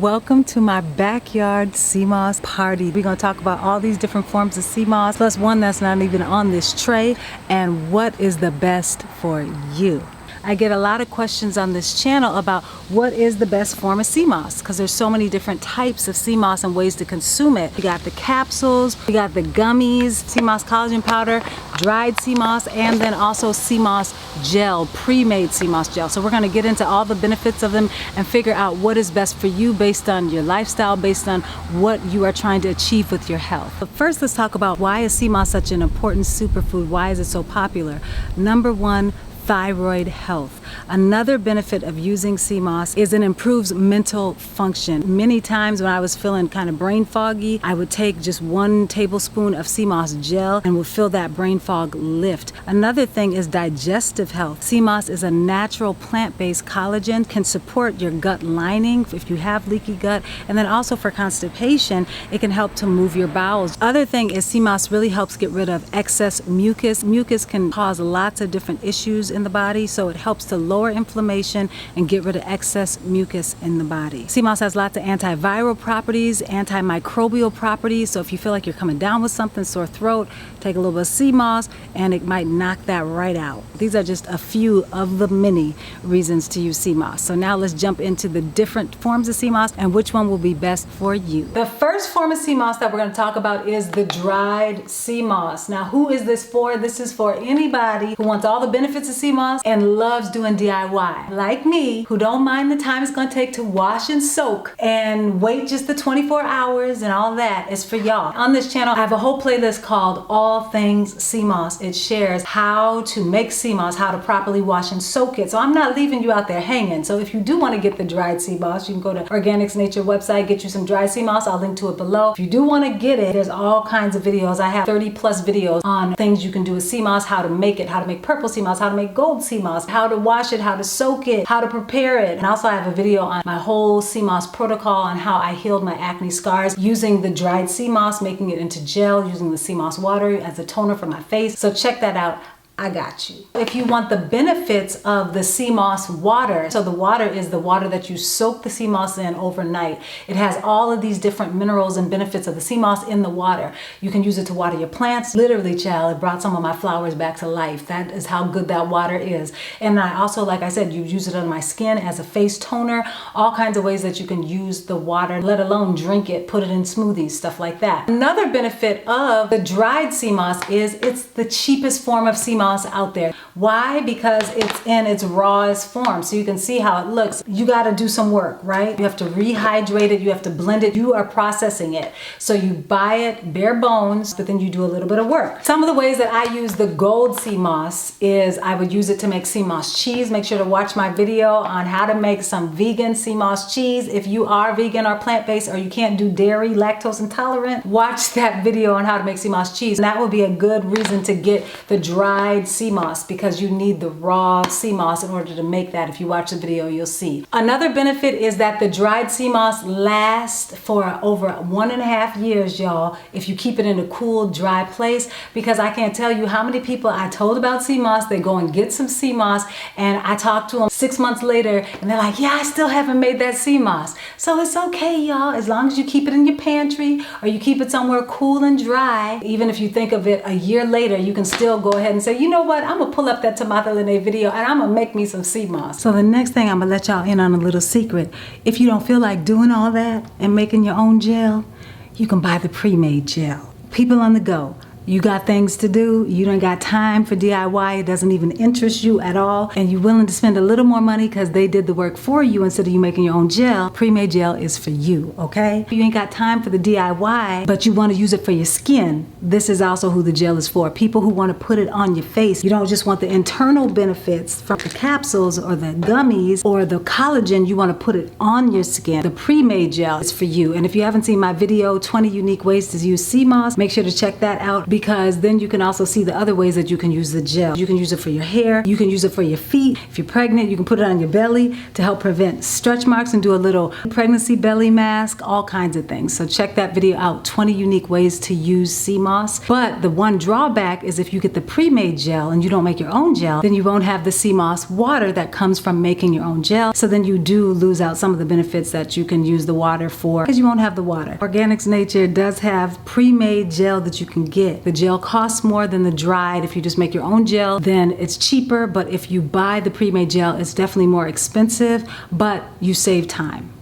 Welcome to my backyard sea moss party. We're going to talk about all these different forms of sea moss, plus one that's not even on this tray, and what is the best for you. I get a lot of questions on this channel about what is the best form of sea moss, because there's so many different types of sea moss and ways to consume it. We got the capsules, we got the gummies, sea moss collagen powder, dried sea moss, and then also sea moss gel, pre-made sea moss gel. So we're going to get into all the benefits of them and figure out what is best for you based on your lifestyle, based on what you are trying to achieve with your health. But first, let's talk about why is sea moss such an important superfood? Why is it so popular? Number one, thyroid health. Another benefit of using sea moss is it improves mental function. Many times when I was feeling kind of brain foggy, I would take just 1 tablespoon of sea moss gel and would feel that brain fog lift. Another thing is digestive health. Sea moss is a natural plant-based collagen, can support your gut lining if you have leaky gut, and then also for constipation, it can help to move your bowels. Other thing is sea moss really helps get rid of excess mucus. Mucus can cause lots of different issues in the body, so it helps to lower inflammation and get rid of excess mucus in the body. Sea moss has lots of antiviral properties, antimicrobial properties, so if you feel like you're coming down with something, sore throat, take a little bit of sea moss and it might knock that right out. These are just a few of the many reasons to use sea moss. So now let's jump into the different forms of sea moss and which one will be best for you. The first form of sea moss that we're going to talk about is the dried sea moss. Now, who is this for? This is for anybody who wants all the benefits of sea moss and loves doing DIY. Like me, who don't mind the time it's going to take to wash and soak and wait just the 24 hours and all that is for y'all. On this channel, I have a whole playlist called All Things Sea Moss. It shares how to make sea moss, how to properly wash and soak it. So I'm not leaving you out there hanging. So if you do want to get the dried sea moss, you can go to Organics Nature website, get you some dried sea moss. I'll link to it below. If you do want to get it, there's all kinds of videos. I have 30 plus videos on things you can do with sea moss, how to make it, how to make purple sea moss, how to make gold sea moss, how to wash it, how to soak it, how to prepare it. And also I have a video on my whole sea moss protocol on how I healed my acne scars using the dried sea moss, making it into gel, using the sea moss water as a toner for my face. So check that out. I got you. If you want the benefits of the sea moss water, so the water is the water that you soak the sea moss in overnight. It has all of these different minerals and benefits of the sea moss in the water. You can use it to water your plants. Literally, child, it brought some of my flowers back to life. That is how good that water is. And I also, like I said, you use it on my skin as a face toner, all kinds of ways that you can use the water, let alone drink it, put it in smoothies, stuff like that. Another benefit of the dried sea moss is it's the cheapest form of sea moss out there. Why? Because it's in its rawest form. So you can see how it looks. You got to do some work, right? You have to rehydrate it. You have to blend it. You are processing it. So you buy it bare bones, but then you do a little bit of work. Some of the ways that I use the gold sea moss is I would use it to make sea moss cheese. Make sure to watch my video on how to make some vegan sea moss cheese. If you are vegan or plant-based or you can't do dairy, lactose intolerant, watch that video on how to make sea moss cheese. And that would be a good reason to get the dried sea moss, because you need the raw sea moss in order to make that. If you watch the video, you'll see. Another benefit is that the dried sea moss lasts for over 1.5 years, y'all, if you keep it in a cool, dry place, because I can't tell you how many people I told about sea moss, they go and get some sea moss, and I talk to them 6 months later, and they're like, yeah, I still haven't made that sea moss. So it's okay, y'all, as long as you keep it in your pantry, or you keep it somewhere cool and dry. Even if you think of it a year later, you can still go ahead and say, you know what, I'm gonna pull up that Timotha Lanae video and I'm gonna make me some sea moss. So the next thing, I'm gonna let y'all in on a little secret. If you don't feel like doing all that and making your own gel, you can buy the pre-made gel. People on the go. You got things to do, you don't got time for DIY, it doesn't even interest you at all, and you're willing to spend a little more money because they did the work for you instead of you making your own gel, pre-made gel is for you, okay? If you ain't got time for the DIY, but you want to use it for your skin, this is also who the gel is for. People who want to put it on your face. You don't just want the internal benefits from the capsules or the gummies or the collagen, you want to put it on your skin. The pre-made gel is for you. And if you haven't seen my video, 20 unique ways to use sea moss, make sure to check that out. because then you can also see the other ways that you can use the gel. You can use it for your hair, you can use it for your feet. If you're pregnant, you can put it on your belly to help prevent stretch marks and do a little pregnancy belly mask, all kinds of things. So check that video out, 20 unique ways to use sea moss. But the one drawback is if you get the pre-made gel and you don't make your own gel, then you won't have the sea moss water that comes from making your own gel. So then you do lose out some of the benefits that you can use the water for because you won't have the water. Organics Nature does have pre-made gel that you can get. The gel costs more than the dried. If you just make your own gel, then it's cheaper, but if you buy the pre-made gel, it's definitely more expensive, but you save time.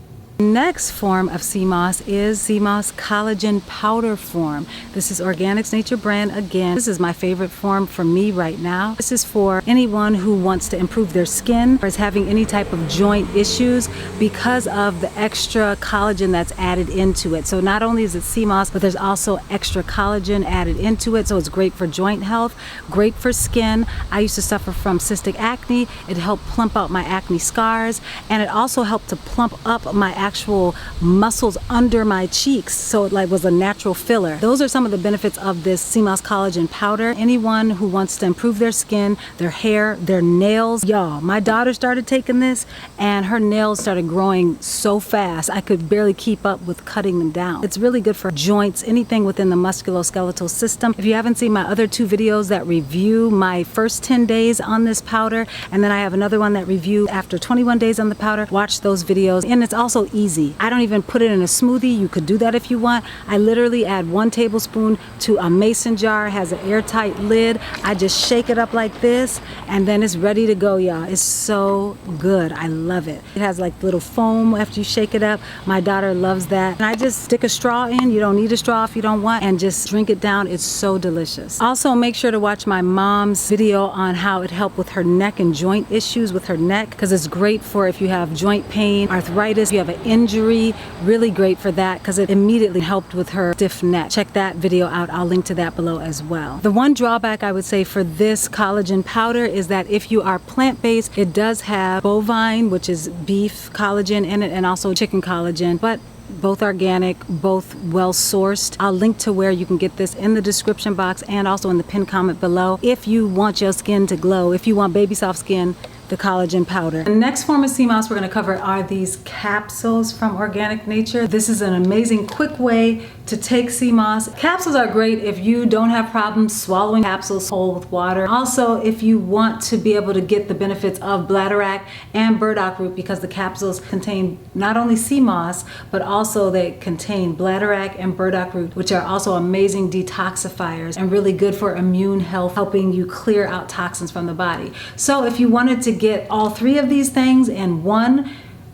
Next form of sea moss is sea moss collagen powder form. This is Organics Nature brand again. This is my favorite form for me right now. This is for anyone who wants to improve their skin or is having any type of joint issues because of the extra collagen that's added into it. So not only is it sea moss, but there's also extra collagen added into it. So it's great for joint health, great for skin. I used to suffer from cystic acne. It helped plump out my acne scars, and it also helped to plump up my actual muscles under my cheeks, so it like was a natural filler. Those are some of the benefits of this sea moss collagen powder. Anyone who wants to improve their skin, their hair, their nails. Y'all, my daughter started taking this and her nails started growing so fast I could barely keep up with cutting them down. It's really good for joints, anything within the musculoskeletal system. If you haven't seen my other 2 videos that review my first 10 days on this powder, and then I have another one that review after 21 days on the powder, watch those videos. And it's also easy. I don't even put it in a smoothie. You could do that if you want. I literally add 1 tablespoon to a mason jar. It has an airtight lid. I just shake it up like this and then it's ready to go, y'all. It's so good. I love it. It has like little foam after you shake it up. My daughter loves that. And I just stick a straw in. You don't need a straw if you don't want, and just drink it down. It's so delicious. Also, make sure to watch my mom's video on how it helped with her neck and joint issues with her neck, because it's great for if you have joint pain, arthritis, you have an injury. Really great for that because it immediately helped with her stiff neck. Check that video out. I'll link to that below as well. The one drawback I would say for this collagen powder is that if you are plant-based, it does have bovine, which is beef collagen in it, and also chicken collagen, but both organic, both well sourced. I'll link to where you can get this in the description box and also in the pinned comment below. If you want your skin to glow, if you want baby soft skin, the collagen powder. The next form of sea moss we're going to cover are these capsules from Organic Nature. This is an amazing quick way to take sea moss. Capsules are great if you don't have problems swallowing capsules whole with water. Also, if you want to be able to get the benefits of bladderwrack and burdock root, because the capsules contain not only sea moss, but also they contain bladderwrack and burdock root, which are also amazing detoxifiers and really good for immune health, helping you clear out toxins from the body. So if you wanted to get all 3 of these things in one,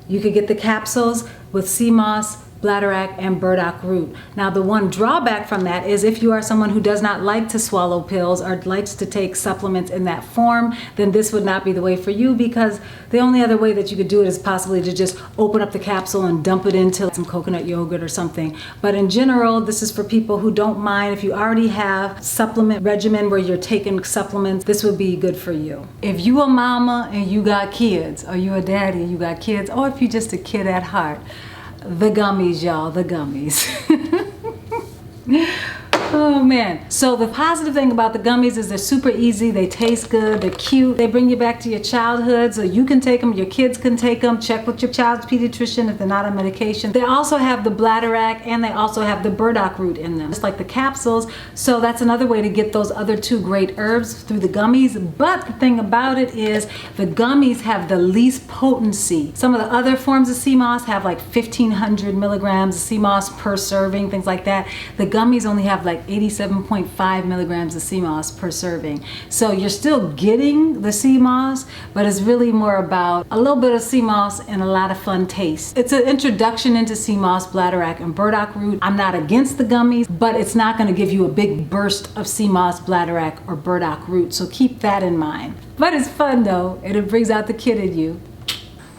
you could get the capsules with sea moss, bladderwrack, and burdock root. Now, the one drawback from that is if you are someone who does not like to swallow pills or likes to take supplements in that form, then this would not be the way for you, because the only other way that you could do it is possibly to just open up the capsule and dump it into some coconut yogurt or something. But in general, this is for people who don't mind. If you already have supplement regimen where you're taking supplements, this would be good for you. If you a mama and you got kids, or you a daddy and you got kids, or if you're just a kid at heart, the gummies, y'all, the gummies. Oh man. So the positive thing about the gummies is they're super easy, they taste good, they're cute, they bring you back to your childhood, so you can take them, your kids can take them. Check with your child's pediatrician if they're not on medication. They also have the bladderwrack and they also have the burdock root in them, just like the capsules. So that's another way to get those other 2 great herbs through the gummies. But the thing about it is the gummies have the least potency. Some of the other forms of sea moss have like 1,500 milligrams of sea moss per serving, things like that. The gummies only have like 87.5 milligrams of sea moss per serving. So you're still getting the sea moss, but it's really more about a little bit of sea moss and a lot of fun taste. It's an introduction into sea moss, bladderwrack, and burdock root. I'm not against the gummies, but it's not going to give you a big burst of sea moss, bladderwrack, or burdock root. So keep that in mind. But it's fun though, and it brings out the kid in you.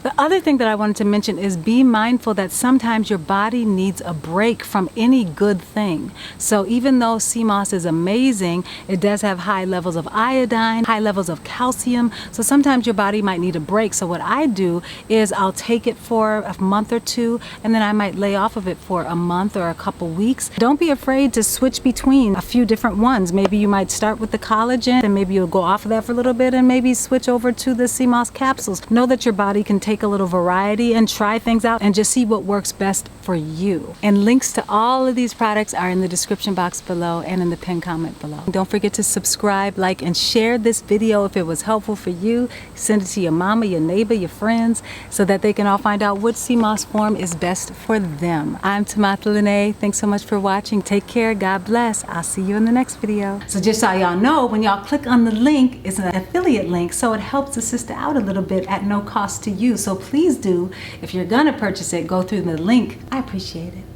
The other thing that I wanted to mention is be mindful that sometimes your body needs a break from any good thing. So even though sea moss is amazing, it does have high levels of iodine, high levels of calcium. So sometimes your body might need a break. So what I do is I'll take it for a month or two, and then I might lay off of it for a month or a couple weeks. Don't be afraid to switch between a few different ones. Maybe you might start with the collagen, and maybe you'll go off of that for a little bit and maybe switch over to the sea moss capsules. Know that your body can take a little variety and try things out and just see what works best for you. And links to all of these products are in the description box below and in the pinned comment below. Don't forget to subscribe, like, and share this video if it was helpful for you. Send it to your mama, your neighbor, your friends, so that they can all find out what sea moss form is best for them. I'm Timotha Lanae. Thanks so much for watching. Take care. God bless. I'll see you in the next video. So just so y'all know, when y'all click on the link, it's an affiliate link, so it helps the sister out a little bit at no cost to you. So please do, if you're gonna purchase it, go through the link. I appreciate it.